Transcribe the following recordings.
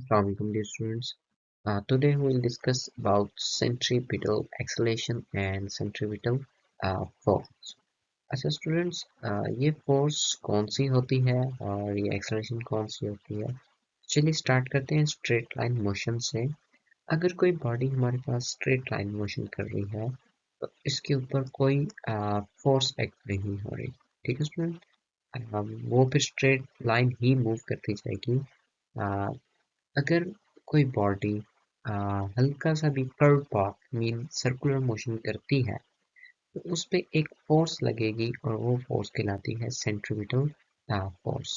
Assalamualaikum dear students. Today we will discuss about centripetal acceleration and centripetal force. अच्छा students, ये force कौन सी होती है और ये एक्सेलरेशन कौन सी होती है? चलिए स्टार्ट करते हैं स्ट्रेट लाइन मोशन से। अगर कोई बॉडी हमारे पास स्ट्रेट लाइन मोशन कर रही है तो इसके ऊपर कोई फोर्स एक्ट नहीं हो रही। ठीक है स्टूडेंट, वो फिर स्ट्रेट लाइन ही मूव करती जाएगी। अगर कोई बॉडी हल्का सा भी curve path mean circular motion करती है तो उस पे एक फोर्स लगेगी और वो फोर्स कहलाती है सेंट्रीपिटल फोर्स।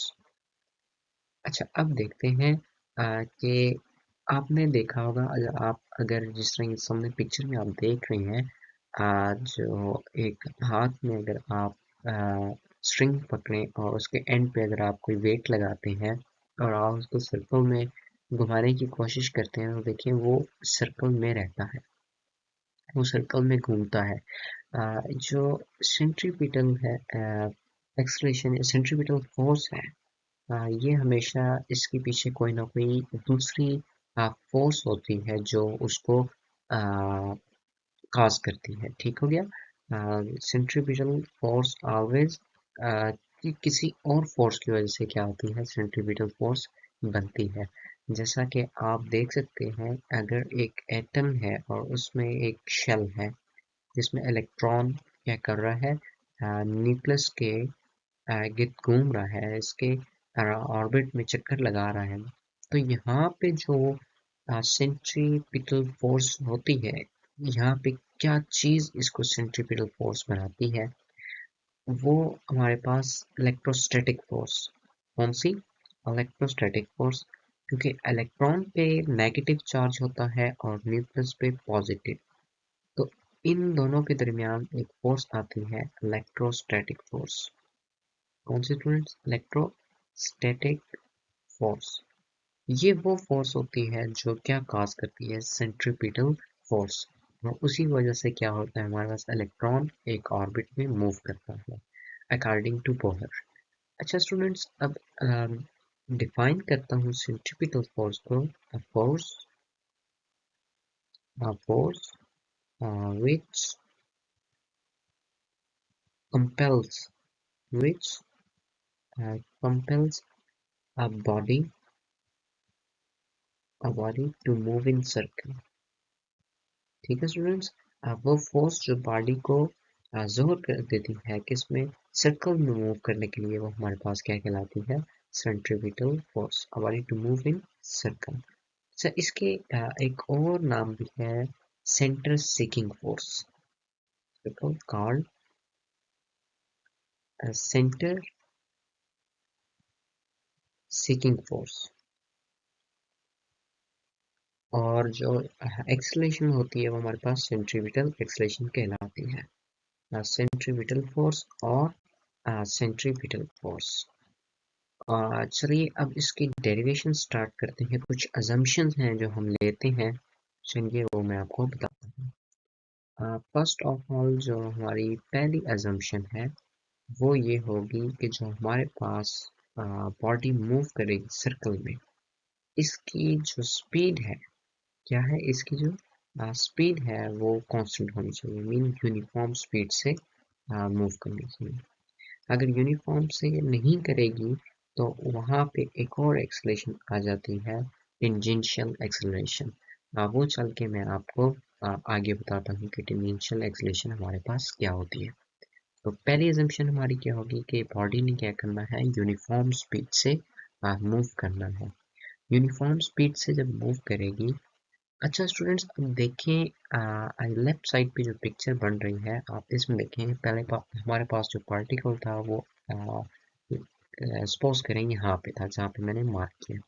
अच्छा, अब देखते हैं कि आपने देखा होगा, अगर जिस तरह इस सामने पिक्चर में आप देख रहे हैं, जो एक हाथ में अगर आप स्ट्रिंग पकड़ें और उसके एंड पे अगर आप कोई वेट लगाते हैं और आप उसको सर्कल में घुमाने की कोशिश करते हैं तो देखिए वो सर्कल में रहता है, वो सर्कल में घूमता है। जो सेंट्रीपिटल है एक्सलेशन सेंट्रीपिटल फोर्स है, ये हमेशा इसके पीछे कोई ना कोई दूसरी फोर्स होती है जो उसको काज करती है। ठीक हो गया। सेंट्रीपिटल फोर्स ऑलवेज किसी और फोर्स की वजह से क्या होती है, सेंट्रीपिटल फोर्स बनती है। जैसा कि आप देख सकते हैं, अगर एक एटम है और उसमें एक शेल है जिसमें इलेक्ट्रॉन क्या कर रहा है, न्यूक्लियस के गिर्द घूम रहा है, इसके ऑर्बिट में चक्कर लगा रहा है। तो यहाँ पे जो सेंट्रीपिटल फोर्स होती है, यहाँ पे क्या चीज इसको सेंट्रीपिटल फोर्स बनाती है, वो हमारे पास इलेक्ट्रोस्टैटिक फोर्स। कौन सी? इलेक्ट्रोस्टैटिक फोर्स, क्योंकि इलेक्ट्रॉन पे नेगेटिव चार्ज होता है और न्यूक्लियस पे पॉजिटिव। तो इन दोनों के दरमियान एक फोर्स आती है, इलेक्ट्रोस्टैटिक फोर्स। कौन सी स्टूडेंट्स? Electrostatic force. ये वो फोर्स होती है जो क्या काज करती है, सेंट्रीपिटल फोर्स। और उसी वजह से क्या होता है, हमारे पास इलेक्ट्रॉन एक ऑर्बिट में मूव करता है अकॉर्डिंग टू बोहर। अच्छा स्टूडेंट्स, अब डिफाइन करता हूँ सेंट्रीपिटल फोर्स को। Force force which compels which compels a body to move in circle। ठीक है स्टूडेंट्स, वो फोर्स जो बॉडी को जोर कर देती है किसमें, सर्कल में मूव करने के लिए, वो हमारे पास क्या कहलाती है, centripetal force. A body to move in circle. अच्छा, इसके एक और नाम भी है, centre seeking force, called centre seeking force. और जो एक्सलेशन होती है वो हमारे पास सेंट्रीपिटल एक्सलेशन कहलाती है। सेंट्रीपिटल फोर्स और सेंट्रीपिटल फोर्स। चलिए अब इसकी डेरिवेशन स्टार्ट करते हैं। कुछ अजम्पशंस हैं जो हम लेते हैं, चलिए वो मैं आपको बताता हूँ। फर्स्ट ऑफ ऑल, जो हमारी पहली अजम्पशन है वो ये होगी कि जो हमारे पास बॉडी मूव करेगी सर्कल में, इसकी जो स्पीड है, क्या है, इसकी जो स्पीड है वो कांस्टेंट होनी चाहिए, मीन यूनिफॉर्म स्पीड से मूव करनी चाहिए। अगर यूनिफॉर्म से नहीं करेगी तो वहाँ पे एक और एक्सेलरेशन आ जाती है, टेंजेंशियल एक्सेलरेशन। वो चल के मैं आपको आगे बताता हूँ कि टेंजेंशियल एक्सेलरेशन हमारे पास क्या होती है। तो पहली अजम्पशन हमारी क्या होगी कि बॉडी ने क्या करना है, यूनिफॉर्म स्पीड से मूव करना है। यूनिफॉर्म स्पीड से जब मूव करेगी, अच्छा स्टूडेंट्स, अब देखें लेफ्ट साइड पे जो पिक्चर बन रही है, आप इसमें देखें, पहले हमारे पास जो पार्टिकल था वो सपोज करें यहाँ पे था जहाँ पे मैंने मार्क किया,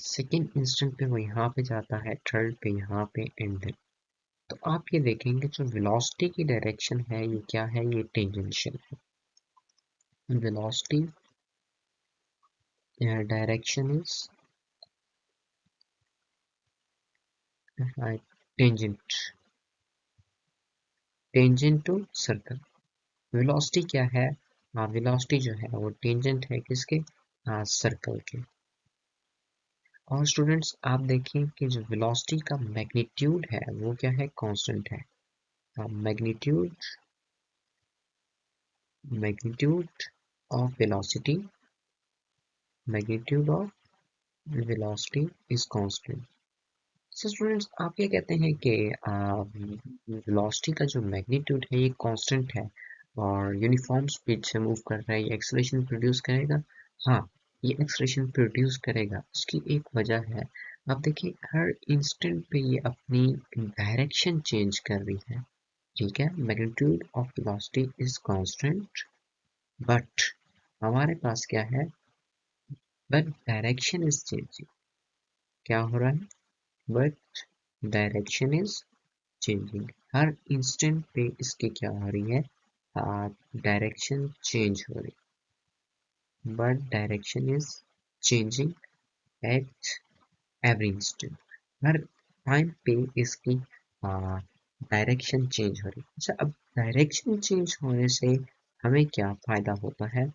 सेकेंड इंस्टेंट पे वो यहाँ पे जाता है, थर्ड पे यहाँ पे, एंड तो आप ये देखेंगे जो वेलोसिटी की डायरेक्शन है ये क्या है, ये टेंजेंशियल है। Velocity direction is tangent tangent to circle. Velocity क्या है, वेलोसिटी जो है वो टेंजेंट है किसके, सर्कल के। और स्टूडेंट्स आप देखें कि जो वेलोसिटी का मैग्नीट्यूड है वो क्या है, कांस्टेंट है। Magnitude magnitude of velocity magnitude of velocity is constant. So students आप क्या कहते हैं कि वेलोसिटी का जो मैग्नीट्यूड है ये कांस्टेंट है और यूनिफॉर्म स्पीड से मूव कर रहा है, ये एक्सेलरेशन प्रोड्यूस करेगा। हाँ, ये एक्सेलरेशन प्रोड्यूस करेगा, उसकी एक वजह है। आप देखिए हर इंस्टेंट पे ये अपनी डायरेक्शन चेंज कर रही है। ठीक है, magnitude of velocity is constant but हमारे पास क्या है, बट डायरेक्शन इज चेंजिंग। क्या हो रहा है, but direction is changing. Her instant पे इसकी क्या हो रही है, डायरेक्शन चेंज हो रही है, but direction is changing at every instant. Her time पे इसकी डायरेक्शन चेंज हो रही है। अच्छा, अब डायरेक्शन चेंज होने से हमें क्या फायदा होता है,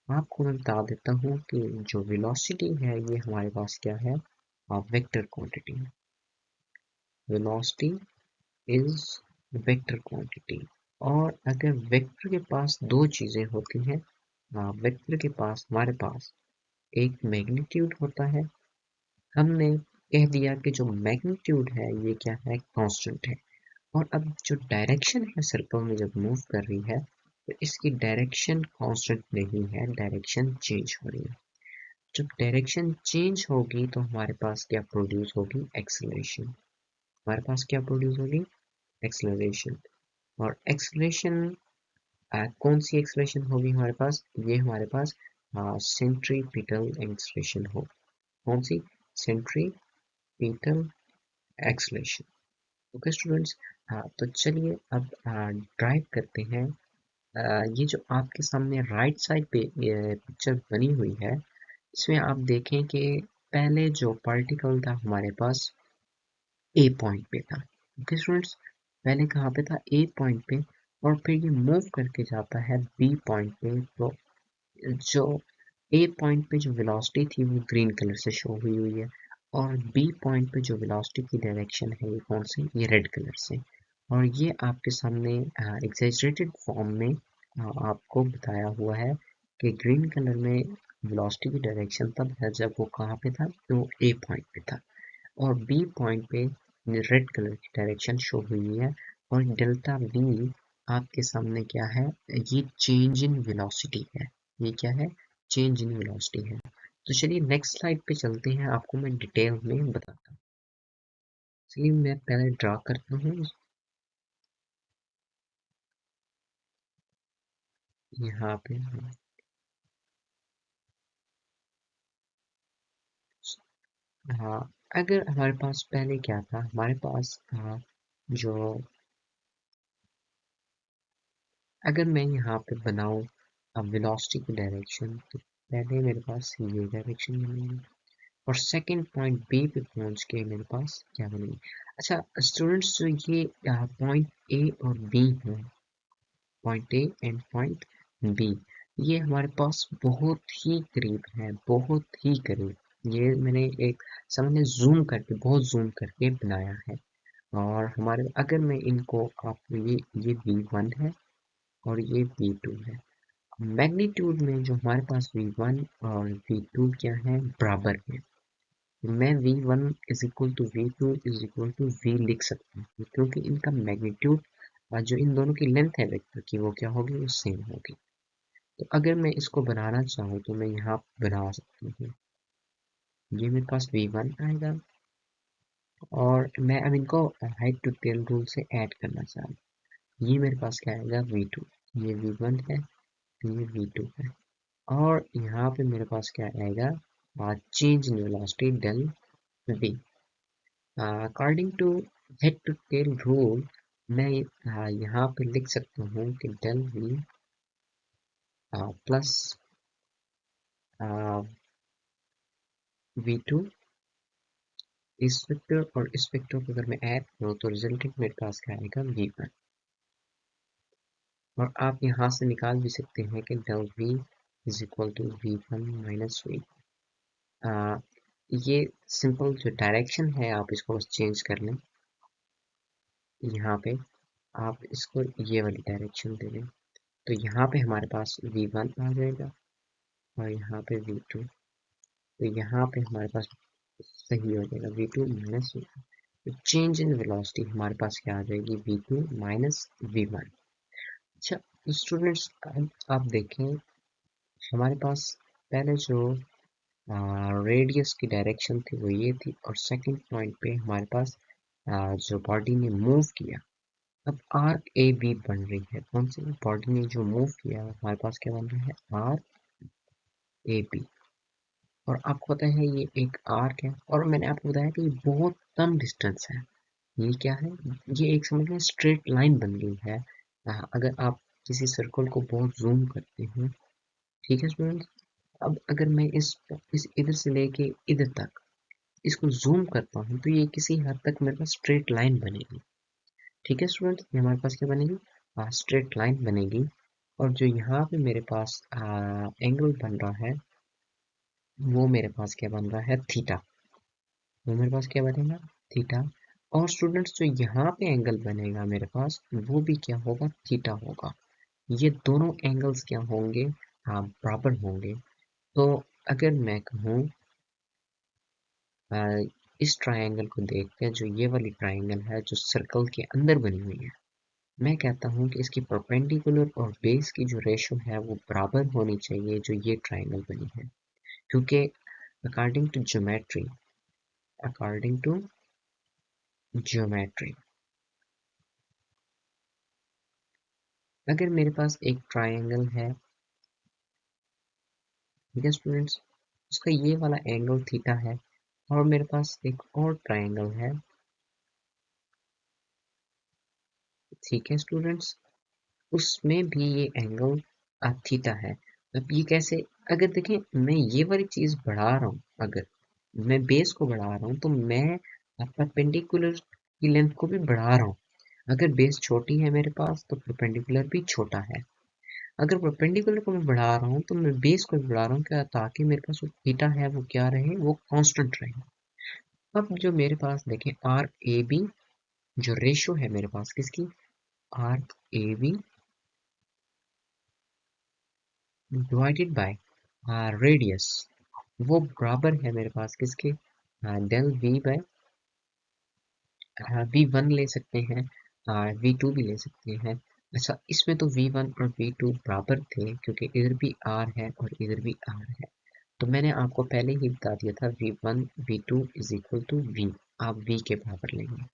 आपको मैं बता देता हूँ कि जो वेलोसिटी है ये हमारे पास क्या है, वेक्टर क्वांटिटी है। Velocity is vector quantity. और अगर वेक्टर के पास दो चीजें होती हैं, वेक्टर के पास हमारे पास एक मैग्नीट्यूड होता है। हमने कह दिया कि जो मैग्नीट्यूड है ये क्या है, कांस्टेंट है। और अब जो डायरेक्शन है सर्कल में जब मूव कर रही है तो इसकी डायरेक्शन कांस्टेंट नहीं है, डायरेक्शन चेंज हो रही है। जब डायरेक्शन चेंज होगी तो हमारे पास क्या प्रोड्यूस होगी, एक्सेलरेशन। हमारे पास क्या प्रोड्यूस होगी, एक्सेलरेशन। और एक्सेलरेशन कौन सी एक्सेलरेशन होगी हमारे पास, ये हमारे पास सेंट्रीपिटल एक्सेलरेशन हो। कौन सी, सेंट्रीपिटल एक्सेलरेशन। ओके स्टूडेंट्स, तो चलिए अब ड्राइव करते हैं। ये जो आपके सामने राइट साइड पे पिक्चर बनी हुई है, इसमें आप देखें कि पहले जो पार्टिकल था हमारे पास ए पॉइंट पे था। ओके स्टूडेंट्स, पहले कहाँ पे था, ए पॉइंट पे, और फिर ये मूव करके जाता है बी पॉइंट पे। तो जो ए पॉइंट पे जो वेलोसिटी थी वो ग्रीन कलर से शो हुई है, और बी पॉइंट पे जो वेलोसिटी की डायरेक्शन है ये कौन सी, ये रेड कलर से। और ये आपके सामने एग्जैजरेटेड फॉर्म में आपको बताया हुआ है कि ग्रीन कलर में वेलोसिटी की डायरेक्शन तब है जब वो कहाँ पे था, तो ए पॉइंट पे था। और बी पॉइंट पे रेड कलर की डायरेक्शन शो हुई है। और डेल्टा वी आपके सामने क्या है, ये चेंज इन वेलोसिटी है। ये क्या है, चेंज इन वेलोसिटी है। तो चलिए नेक्स्ट स्लाइड पे चलते हैं, आपको मैं डिटेल में बताता हूँ। चलिए मैं पहले ड्रा करता हूँ यहाँ पे। हाँ, अगर हमारे पास पहले क्या था, हमारे पास जो, अगर मैं यहाँ पे बनाऊँ वेलोसिटी की डायरेक्शन, तो पहले मेरे पास ये डायरेक्शन बनेगी और सेकंड पॉइंट बी पे पहुंच के मेरे पास क्या बनेगी। अच्छा स्टूडेंट्स, जो ये पॉइंट ए और बी है, point A and point B, ये हमारे पास बहुत ही करीब है, बहुत ही करीब। ये मैंने एक सामने जूम करके, बहुत जूम करके बनाया है। और हमारे, अगर मैं इनको आपको ये V1 है और ये V2 है। मैग्नीट्यूड में जो हमारे पास V1 और V2 क्या है, बराबर है। मैं V1 is equal to V2 is equal to V लिख सकता हूँ, क्योंकि इनका मैग्नीट्यूड जो इन दोनों की लेंथ है वेक्टर की वो क्या होगी, वो सेम होगी। तो अगर मैं इसको बनाना चाहूँ तो मैं यहाँ बना सकती हूँ। ये मेरे पास V1 आएगा और मैं अब इनको हाइट टू टेल रूल से ऐड करना चाहूँ। ये मेरे पास क्या आएगा, V2। ये V1 है, ये V2 है। और यहाँ पे मेरे पास क्या आएगा, change in velocity del V। According to head to tail rule, मैं यहाँ पे लिख सकता हूँ कि डेल V प्लस V2 इस वेक्टर और इस वेक्टर को अगर मैं ऐड करूँ तो रिजल्टेंट मेरे पास क्या आएगा, V1। और आप यहाँ से निकाल भी सकते हैं कि del V is equal to V1 minus V। ये सिंपल जो डायरेक्शन है आप इसको बस चेंज कर लें। यहाँ पे आप इसको ये वाली डायरेक्शन दे दें, तो यहाँ पे हमारे पास v1 आ जाएगा और यहाँ पे v2, तो यहाँ पे हमारे पास सही हो जाएगा v2 माइनस v1। तो चेंज इन वेलोसिटी हमारे पास क्या आ जाएगी, v2 माइनस v1। अच्छा स्टूडेंट्स, अब आप देखें हमारे पास पहले जो रेडियस की डायरेक्शन थी वो ये थी, और सेकंड पॉइंट पे हमारे पास जो बॉडी ने मूव किया, अब आर्क ए बी बन रही है। कौन सी बॉडी ने जो मूव किया हमारे पास क्या बन रहा है, आर्क ए बी। और आपको पता है ये एक आर्क है, और मैंने आपको बताया कि ये बहुत कम डिस्टेंस है। ये क्या है, ये एक समझ में स्ट्रेट लाइन बन गई है। अगर आप किसी सर्कल को बहुत जूम करते हैं, ठीक है स्टूडेंट्स, अब अगर मैं इस इधर से लेके इधर तक इसको ज़ूम करता हूँ तो ये किसी हद तक मेरे पास स्ट्रेट लाइन बनेगी। ठीक है स्टूडेंट्स, ये हमारे पास क्या बनेगी, स्ट्रेट लाइन बनेगी। और जो यहाँ पे मेरे पास एंगल बन रहा है वो मेरे पास क्या बन रहा है, थीटा। वो मेरे पास क्या बनेगा, थीटा। और स्टूडेंट्स जो यहाँ पे एंगल बनेगा मेरे पास वो भी क्या होगा, थीटा होगा। ये दोनों एंगल्स क्या होंगे, बराबर होंगे। तो अगर मैं कहूँ इस ट्रायंगल को देख के, जो ये वाली ट्रायंगल है जो सर्कल के अंदर बनी हुई है, मैं कहता हूँ कि इसकी परपेंडिकुलर और बेस की जो रेशो है वो बराबर होनी चाहिए जो ये ट्रायंगल बनी है। क्योंकि according to geometry, according to geometry अगर मेरे पास एक ट्रायंगल है, ठीक है स्टूडेंट्स, उसका ये वाला एंगल थीटा है, और मेरे पास एक और ट्रायंगल है, ठीक है स्टूडेंट्स, उसमें भी ये एंगल थीटा है। अब ये कैसे, अगर देखें मैं ये वाली चीज बढ़ा रहा हूँ, अगर मैं बेस को बढ़ा रहा हूँ तो मैं परपेंडिकुलर की लेंथ को भी बढ़ा रहा हूँ। अगर बेस छोटी है मेरे पास तो परपेंडिकुलर भी छोटा है। अगर परपेंडिकुलर को मैं बढ़ा रहा हूँ तो मैं बेस को भी बढ़ा रहा हूँ, क्या, ताकि मेरे पास जो थीटा है वो क्या रहे, वो कांस्टेंट रहे। अब जो मेरे पास देखें आर्क ए बी, जो रेशो है मेरे पास किसकी, arc A B divided by radius, वो बराबर है मेरे पास किसके, del V by V one ले सकते हैं, वी टू भी ले सकते हैं। अच्छा इसमें तो वी वन और वी टू बराबर थे क्योंकि इधर भी आर है और इधर भी आर है। तो मैंने आपको पहले ही बता दिया था V one V two is equal to V, आप वी के बराबर लेंगे।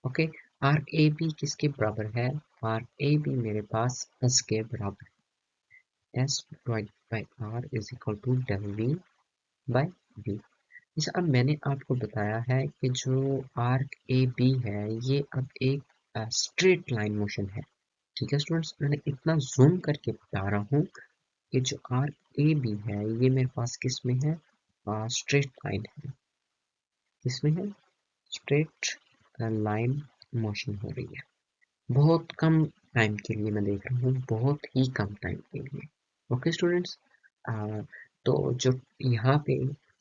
ओके, आर ए बी किसके बराबर है, आर ए बी मेरे पास एस के बराबर, S divide by R is equal to del V by V. जैसे अब मैंने आपको बताया है कि जो आर्क ए बी है ये अब एक स्ट्रेट लाइन मोशन है। ठीक है स्टूडेंट्स, मैंने इतना जूम करके बता रहा हूँ कि जो आर्क ए बी है ये मेरे पास किस में है, स्ट्रेट लाइन है। किस में है, स्ट्रेट लाइन मोशन हो रही है। बहुत कम टाइम के लिए मैं देख रहा हूँ, बहुत ही कम टाइम के लिए। ओके स्टूडेंट्स, तो जो यहाँ पे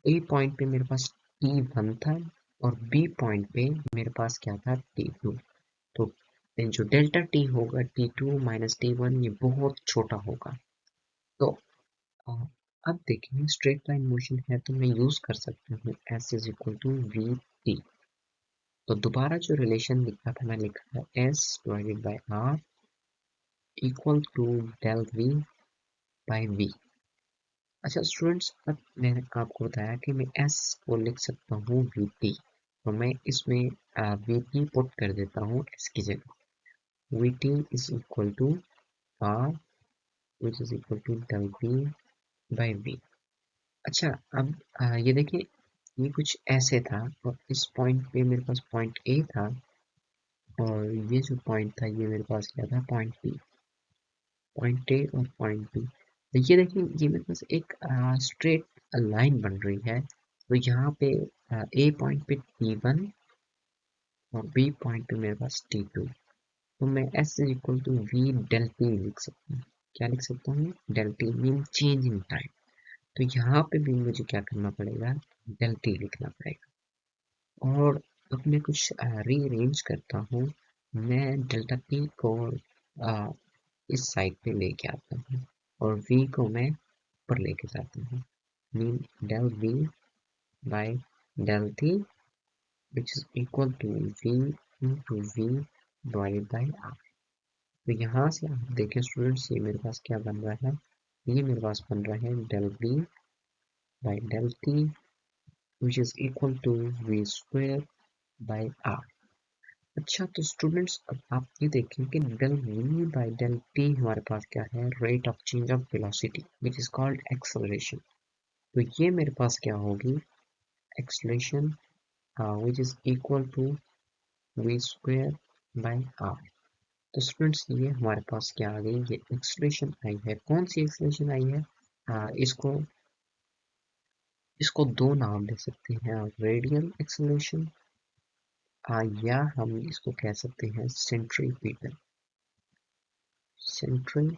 ए पॉइंट पे मेरे पास T1 था और बी पॉइंट पे मेरे पास क्या था, T2। तो जो डेल्टा टी होगा T2 माइनस T1 ये बहुत छोटा होगा। तो आ, अब देखें स्ट्रेट लाइन मोशन है तो मैं यूज कर सकता हूँ S is equal to V T. तो दोबारा जो रिलेशन लिखा था मैं लिखा था S divided by R equal to del V by V. अच्छा स्टूडेंट्स, अब मैंने आपको बताया कि मैं S को लिख सकता हूँ VT, तो मैं इसमें VT पुट कर देता हूँ S की जगह। VT is equal to R which is equal to del V by V। अच्छा अब ये देखिए, ये कुछ ऐसे था और इस पॉइंट पे मेरे पास पॉइंट A था, और ये जो पॉइंट था ये मेरे पास क्या था, पॉइंट B। पॉइंट ए और पॉइंट बी, तो ये देखिए ये मेरे पास एक स्ट्रेट लाइन बन रही है। तो यहाँ पे ए पॉइंट पे T1 और बी पॉइंट पे मेरे पास T2। तो मैं S is equal to V del T लिख सकता हूँ। क्या लिख सकता हूँ, del T mean change in time. तो यहाँ पे भी मुझे क्या करना पड़ेगा, डेल टी लिखना पड़ेगा। और अब मैं कुछ रीअरेंज करता हूँ। मैं डेल्टा टी को आ, इस साइड पे लेके आता हूँ और v को मैं ऊपर लेके जाता हूँ। Mean del v by del t which is equal to v into v divided by r। तो यहाँ से आप देखें स्टूडेंट्स, ये मेरे पास क्या बन रहा है, ये मेरे पास बन रहा है del v by del t which is equal to v square by r। अच्छा, तो स्टूडेंट्स अब आप ये देखें कि del v by del t हमारे पास क्या है, rate of change of velocity which is called acceleration. तो ये मेरे पास क्या होगी, acceleration which is equal to v square by r। तो स्टूडेंट्स ये हमारे पास क्या आ गई, ये एक्सेलरेशन आई है। कौन सी एक्सेलरेशन आई है, इसको इसको दो नाम दे सकते हैं, रेडियल एक्सेलरेशन या हम इसको कह सकते हैं centripetal centripetal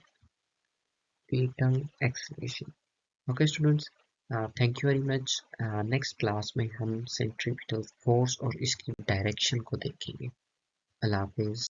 acceleration. Okay students, thank you very much. Next class में हम सेंट्रीपिटल फोर्स और इसकी डायरेक्शन को देखेंगे। अल्लाह हाफिज।